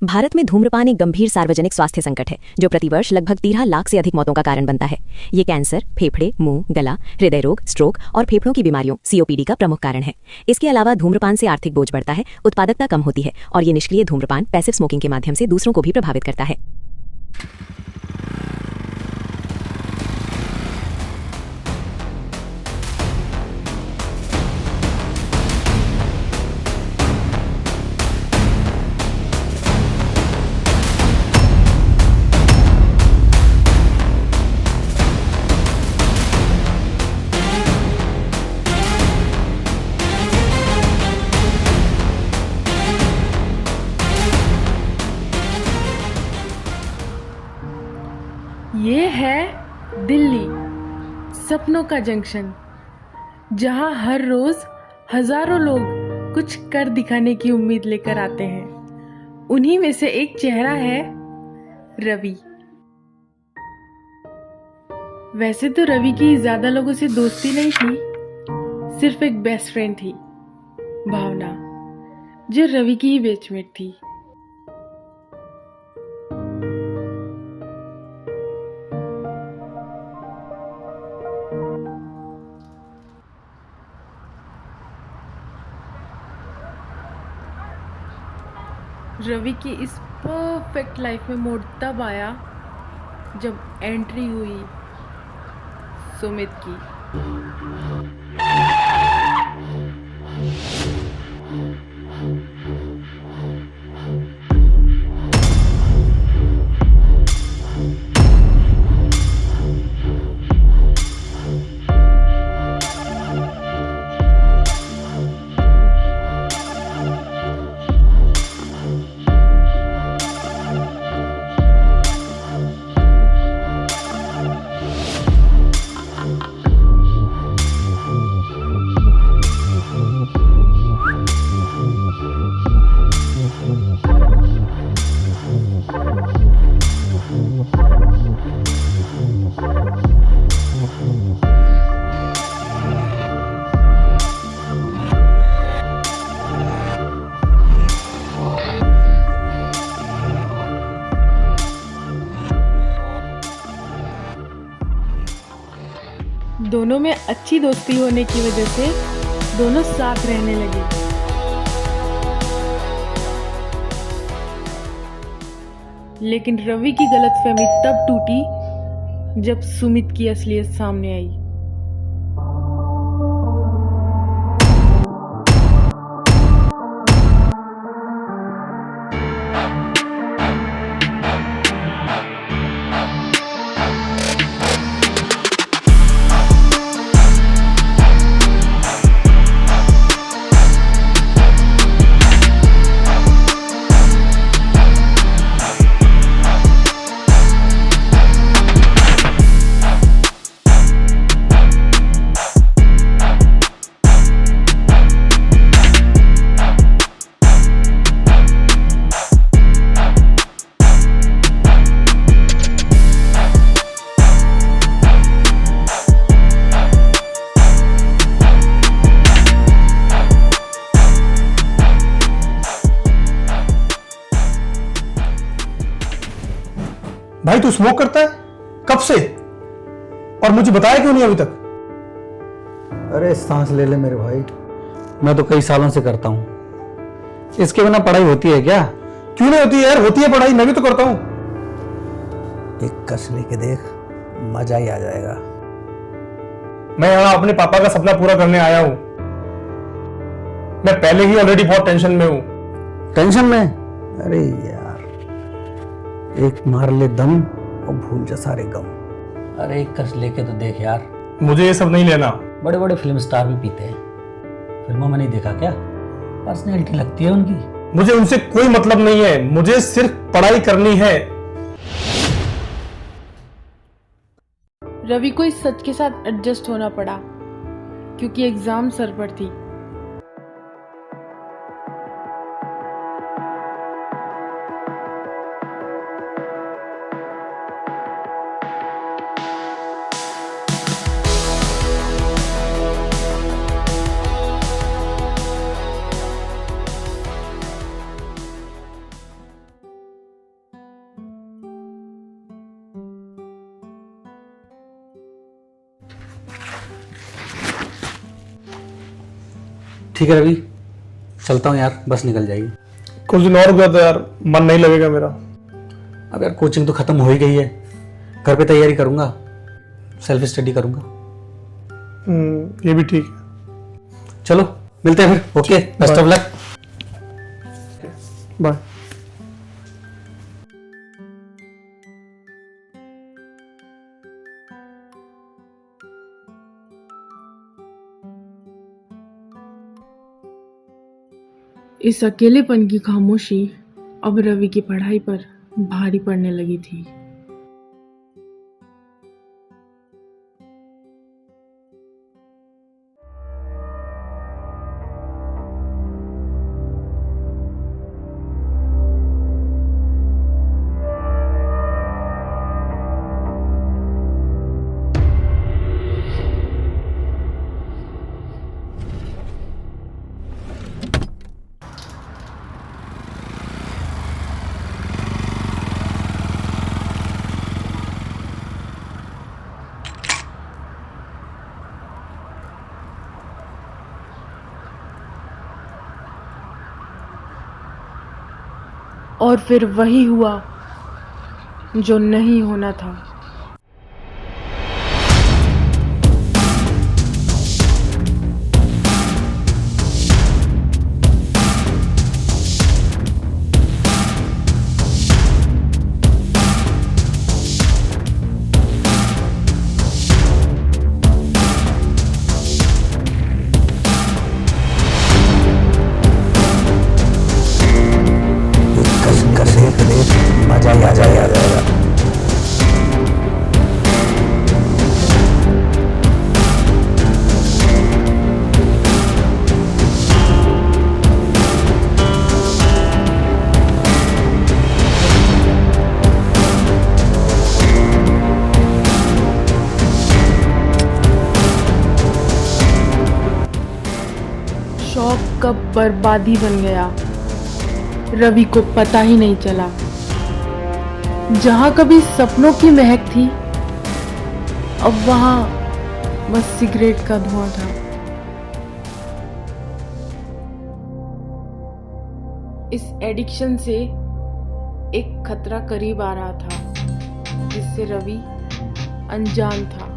भारत में धूम्रपान एक गंभीर सार्वजनिक स्वास्थ्य संकट है जो प्रतिवर्ष लगभग 13 लाख से अधिक मौतों का कारण बनता है। ये कैंसर, फेफड़े, मुंह, गला, हृदय रोग, स्ट्रोक और फेफड़ों की बीमारियों सीओपीडी का प्रमुख कारण है। इसके अलावा धूम्रपान से आर्थिक बोझ बढ़ता है, उत्पादकता कम होती है और ये निष्क्रिय धूम्रपान पैसिव स्मोकिंग के माध्यम से दूसरों को भी प्रभावित करता है। ये है दिल्ली, सपनों का जंक्शन, जहां हर रोज हजारों लोग कुछ कर दिखाने की उम्मीद लेकर आते हैं। उन्हीं में से एक चेहरा है रवि। वैसे तो रवि की ज्यादा लोगों से दोस्ती नहीं थी, सिर्फ एक बेस्ट फ्रेंड थी, भावना, जो रवि की ही बेचमेट थी। रवि की इस परफेक्ट लाइफ में मोड़ तब आया जब एंट्री हुई सुमित की। दोनों में अच्छी दोस्ती होने की वजह से दोनों साथ रहने लगे। लेकिन रवि की गलतफहमी तब टूटी जब सुमित की असलियत सामने आई। भाई तू स्मोक करता है कब से, और मुझे बताया क्यों नहीं अभी तक? अरे सांस ले ले मेरे भाई, मैं तो कई सालों से करता हूं। इसके बिना पढ़ाई होती है क्या? क्यों नहीं होती यार, होती है पढ़ाई, मैं भी तो करता हूं। एक कस लेके देख, मजा ही आ जाएगा। मैं यहाँ अपने पापा का सपना पूरा करने आया हूं। मैं पहले ही ऑलरेडी बहुत टेंशन में हूं। टेंशन में? अरे यार, एक मार ले दम और भूल जा सारे गम। अरे एक कस लेके तो देख यार। मुझे ये सब नहीं लेना। बड़े बड़े फिल्म स्टार भी पीते हैं, फिल्मों में नहीं देखा क्या? पर्सनैलिटी लगती है उनकी। मुझे उनसे कोई मतलब नहीं है, मुझे सिर्फ पढ़ाई करनी है। रवि को इस सच के साथ एडजस्ट होना पड़ा क्योंकि एग्जाम सर पर थी। ठीक है रवि, चलता हूँ यार, बस निकल जाएगी। कुछ दिन और गया तो यार मन नहीं लगेगा मेरा। अब यार कोचिंग तो ख़त्म हो ही गई है, घर पे तैयारी करूँगा, सेल्फ स्टडी करूँगा। ये भी ठीक है। चलो मिलते हैं फिर। Okay, best of luck. Bye. इस अकेलेपन की खामोशी अब रवि की पढ़ाई पर भारी पड़ने लगी थी। और फिर वही हुआ जो नहीं होना था। मजा ही आ जाएगा। शौक कब बर्बादी बन गया, रवि को पता ही नहीं चला। जहां कभी सपनों की महक थी, अब वहां बस सिगरेट का धुआं था। इस एडिक्शन से एक खतरा करीब आ रहा था, जिससे रवि अनजान था।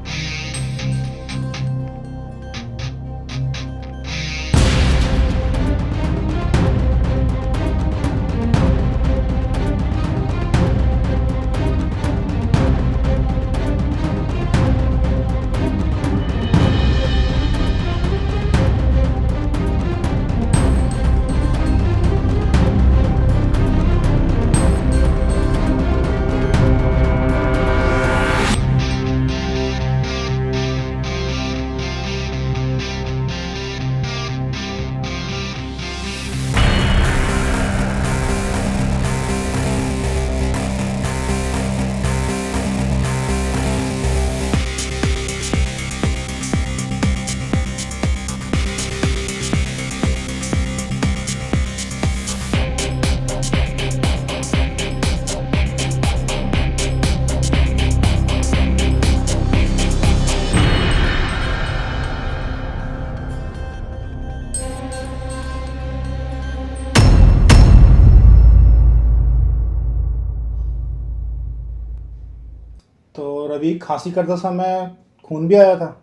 तो रवि, खांसी करते समय खून भी आया था?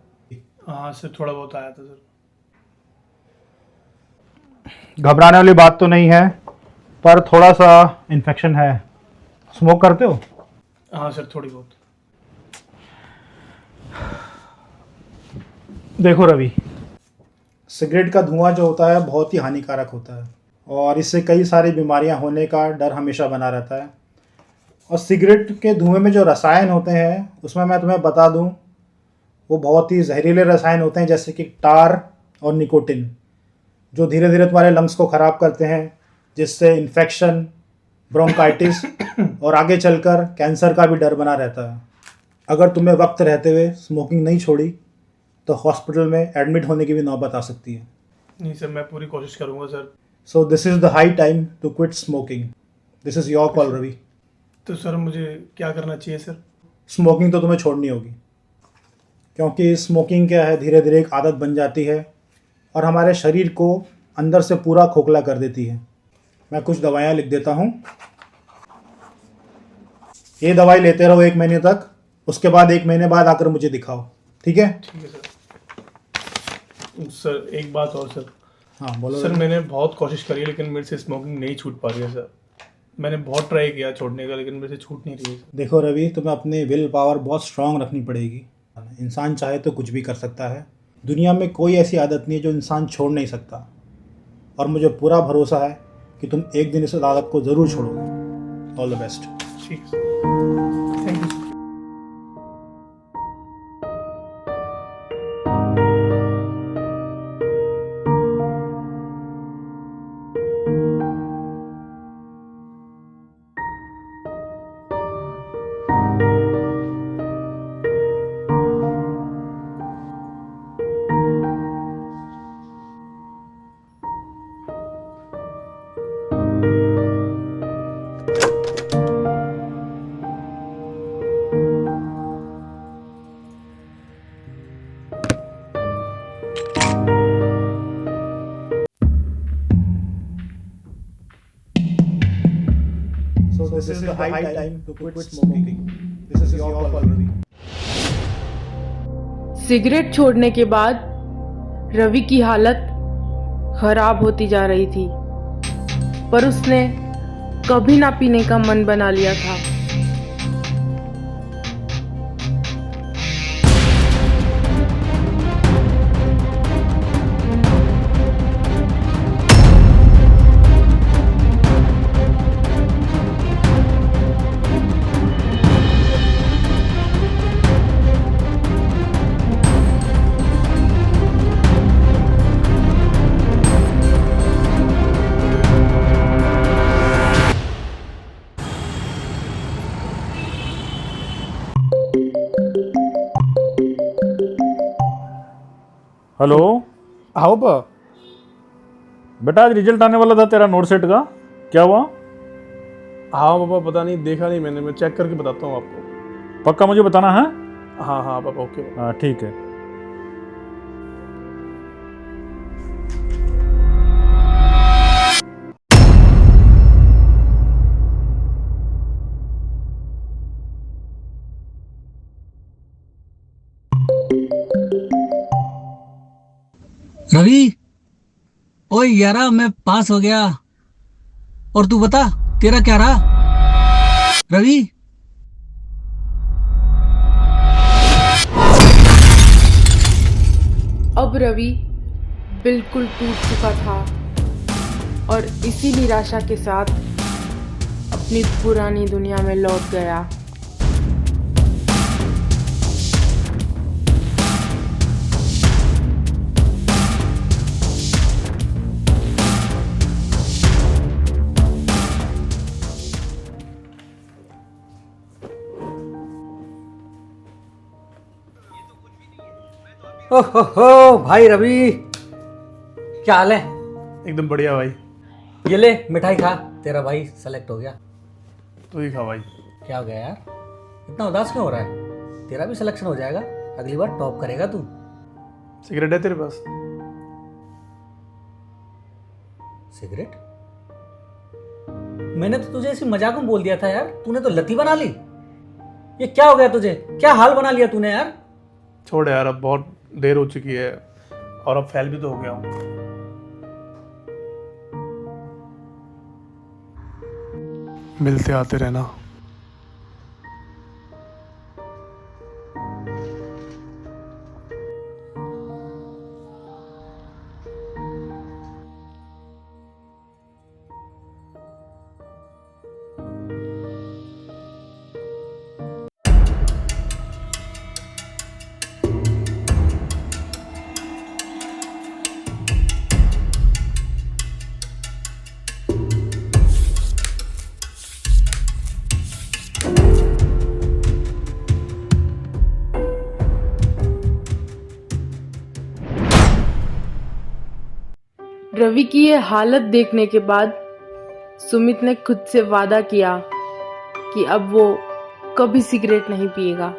हाँ सर, थोड़ा बहुत आया था सर। घबराने वाली बात तो नहीं है, पर थोड़ा सा इन्फेक्शन है। स्मोक करते हो? हाँ सर, थोड़ी बहुत। देखो रवि, सिगरेट का धुआं जो होता है बहुत ही हानिकारक होता है, और इससे कई सारी बीमारियां होने का डर हमेशा बना रहता है। और सिगरेट के धुएं में जो रसायन होते हैं, उसमें मैं तुम्हें बता दूं, वो बहुत ही जहरीले रसायन होते हैं, जैसे कि टार और निकोटिन, जो धीरे धीरे तुम्हारे लंग्स को ख़राब करते हैं, जिससे इन्फेक्शन, ब्रोंकाइटिस और आगे चलकर कैंसर का भी डर बना रहता है। अगर तुम्हें वक्त रहते हुए स्मोकिंग नहीं छोड़ी तो हॉस्पिटल में एडमिट होने की भी नौबत आ सकती है। नहीं सर, मैं पूरी कोशिश करूंगा sir. So this is the high time to quit smoking. This is your call Ravi. तो सर मुझे क्या करना चाहिए सर? स्मोकिंग तो तुम्हें छोड़नी होगी, क्योंकि स्मोकिंग क्या है, धीरे धीरे एक आदत बन जाती है और हमारे शरीर को अंदर से पूरा खोखला कर देती है। मैं कुछ दवाइयाँ लिख देता हूँ। ये दवाई लेते रहो 1 महीने तक, उसके बाद 1 महीने बाद आकर मुझे दिखाओ, ठीक है? ठीक है सर। एक बात और सर। हाँ बोलो। सर मैंने बहुत कोशिश करी है लेकिन मेरे से स्मोकिंग नहीं छूट पा रही है सर। मैंने बहुत ट्राई किया छोड़ने का लेकिन मेरे से छूट नहीं रही है सर। देखो रवि, तुम्हें अपनी विल पावर बहुत स्ट्रांग रखनी पड़ेगी। इंसान चाहे तो कुछ भी कर सकता है। दुनिया में कोई ऐसी आदत नहीं है जो इंसान छोड़ नहीं सकता, और मुझे पूरा भरोसा है कि तुम एक दिन इस आदत को ज़रूर छोड़ोगे। All the best. ठीक है thank you. So this is the high time to quit smoking. This is your call, Ravi. Cigarette छोड़ने के बाद रवि की हालत खराब होती जा रही थी, पर उसने कभी ना पीने का मन बना लिया था। हेलो। हाँ पापा। बेटा आज रिजल्ट आने वाला था तेरा नोट सेट का, क्या हुआ? हाँ पापा पता नहीं, देखा नहीं मैंने, मैं चेक करके बताता हूँ आपको। पक्का मुझे बताना है? हाँ हाँ पापा ओके। हाँ ठीक है। रवि, ओए यारा, मैं पास हो गया। और तू बता, तेरा क्या रहा? रवि, अब रवि बिल्कुल टूट चुका था और इसी निराशा के साथ अपनी पुरानी दुनिया में लौट गया। ओहो भाई रवि, क्या हाल है? एकदम बढ़िया भाई। ये ले मिठाई खा, तेरा भाई सेलेक्ट हो गया। तू ही खा भाई। क्या हो गया यार, इतना उदास क्यों हो रहा है? तेरा भी सिलेक्शन हो जाएगा, अगली बार टॉप करेगा तू। सिगरेट है तेरे पास? सिगरेट? मैंने तो तुझे इसी मजाक में बोल दिया था यार, तूने तो लती बना ली। ये क्या हो गया तुझे, क्या हाल बना लिया तूने यार? छोड़ यार, अब बहुत देर हो चुकी है और अब फेल भी तो हो गया हूँ। मिलते आते रहना। रवि की ये हालत देखने के बाद सुमित ने खुद से वादा किया कि अब वो कभी सिगरेट नहीं पिएगा।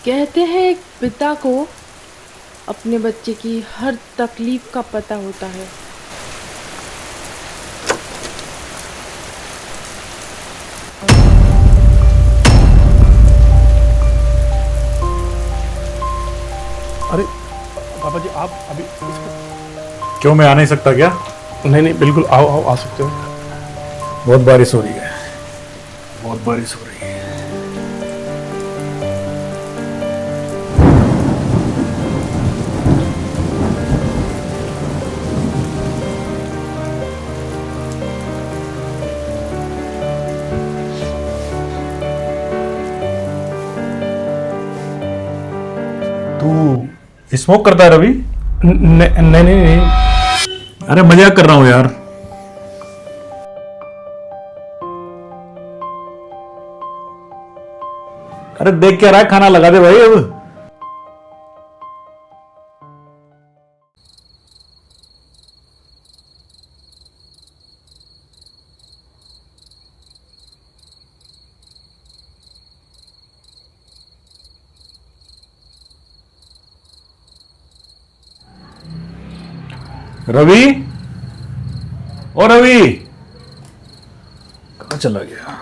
कहते हैं एक पिता को अपने बच्चे की हर तकलीफ का पता होता है। अरे पापा जी, आप अभी क्यों, मैं आ नहीं सकता क्या? नहीं नहीं, बिल्कुल आओ आओ, आ सकते हो। बहुत बारिश हो रही है, बहुत बारिश हो रही है। तू स्मोक करता है रवि? नहीं नहीं नहीं। अरे मजाक कर रहा हूं यार। अरे देख क्या रहा है, खाना लगा दे भाई अब। रवि, ओ रवि, कहां चला गया?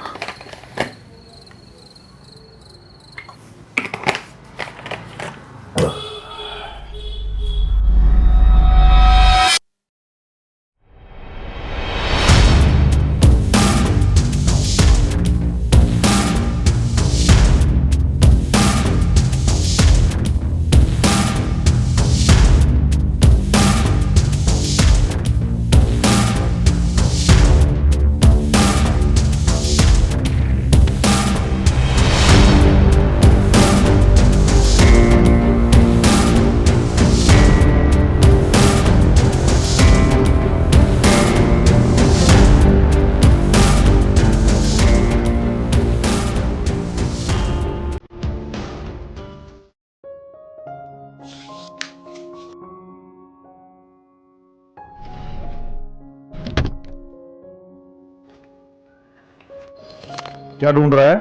क्या ढूंढ रहा है?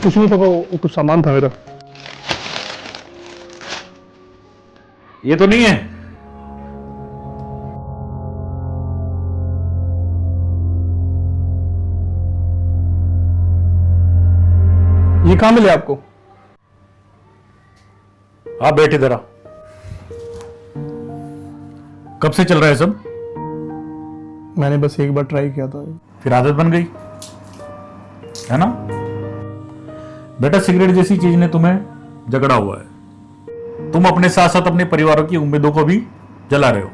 कुछ नहीं पापा, वो कुछ सामान था मेरा। ये तो नहीं है। ये कहाँ मिले आपको? आप बैठे जरा। कब से चल रहा है सब? मैंने बस एक बार ट्राई किया था। फिर आदत बन गई है ना? बेटा, सिगरेट जैसी चीज ने तुम्हें जकड़ा हुआ है। तुम अपने साथ साथ अपने परिवारों की उम्मीदों को भी जला रहे हो।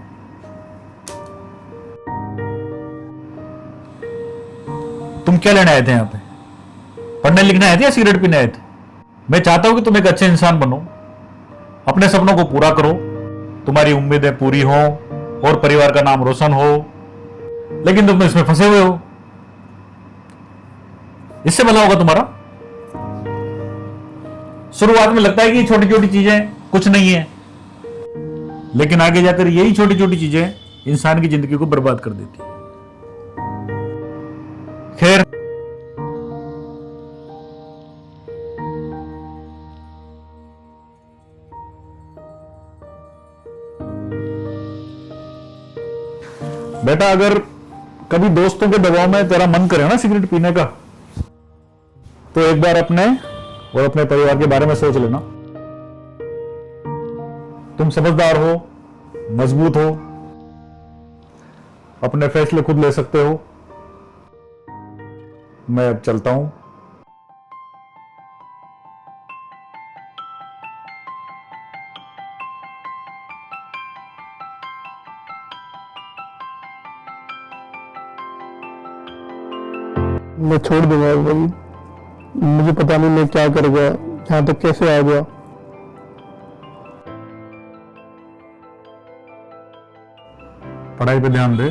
तुम क्या लेने आए थे यहां पे? पढ़ने लिखने आए थे या सिगरेट पीने आए थे? मैं चाहता हूं कि तुम एक अच्छे इंसान बनो, अपने सपनों को पूरा करो, तुम्हारी उम्मीदें पूरी हो और परिवार का नाम रोशन हो, लेकिन तुम इसमें फंसे हुए हो। इससे भला होगा तुम्हारा? शुरुआत में लगता है कि छोटी छोटी चीजें कुछ नहीं है, लेकिन आगे जाकर यही छोटी छोटी चीजें इंसान की जिंदगी को बर्बाद कर देती है। खैर, बेटा, अगर कभी दोस्तों के दबाव में तेरा मन करे ना सिगरेट पीने का, तो एक बार अपने और अपने परिवार के बारे में सोच लेना। तुम समझदार हो, मजबूत हो, अपने फैसले खुद ले सकते हो। मैं अब चलता हूं। मैं छोड़ दूंगा भाई, मुझे पता नहीं मैं क्या कर गया, यहाँ तक कैसे आ गया। पढ़ाई पे ध्यान दे,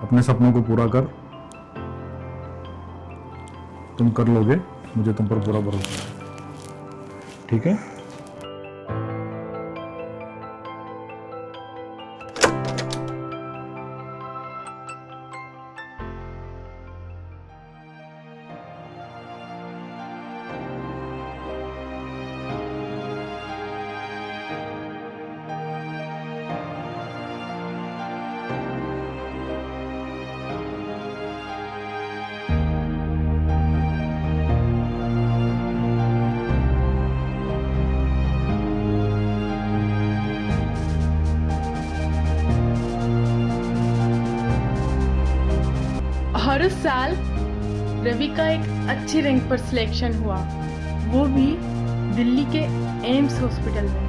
अपने सपनों को पूरा कर। तुम कर लोगे, मुझे तुम पर पूरा भरोसा है। ठीक है? साल रवि का एक अच्छी रैंक पर सिलेक्शन हुआ, वो भी दिल्ली के एम्स हॉस्पिटल में।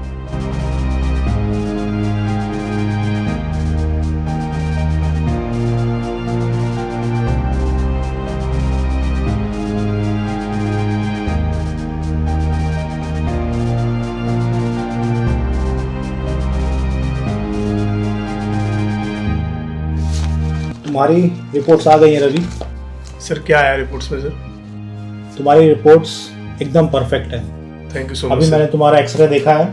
तुम्हारी रिपोर्ट्स आ गई हैं रवि। सर क्या आया रिपोर्ट्स में सर? तुम्हारी रिपोर्ट्स एकदम परफेक्ट है। थैंक यू सो अभी मैंने तुम्हारा एक्सरे देखा है,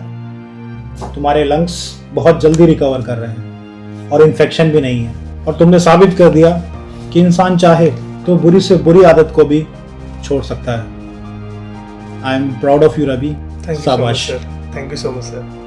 तुम्हारे लंग्स बहुत जल्दी रिकवर कर रहे हैं और इन्फेक्शन भी नहीं है। और तुमने साबित कर दिया कि इंसान चाहे तो बुरी से बुरी आदत को भी छोड़ सकता है। I am proud of you Ravi. Thank you so much शाबाश। Sir. Thank you so much sir.